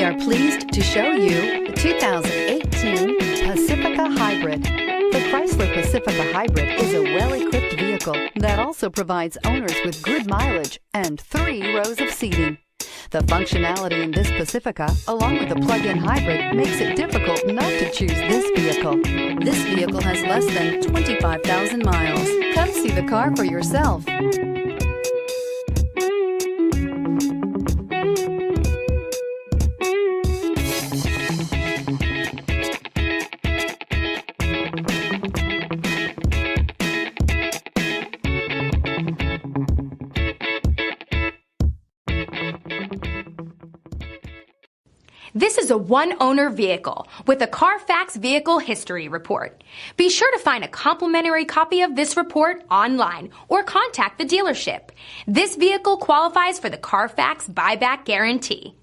are pleased to show you the 2018 Pacifica Hybrid. The Chrysler Pacifica Hybrid is a well-equipped vehicle that also provides owners with good mileage and 3 rows of seating. The functionality in this Pacifica, along with the plug-in hybrid, makes it difficult not to choose this vehicle. This vehicle has less than 25,000 miles. Come see the car for yourself. This is a one-owner vehicle with a Carfax Vehicle History Report. Be sure to find a complimentary copy of this report online or contact the dealership. This vehicle qualifies for the Carfax Buyback Guarantee.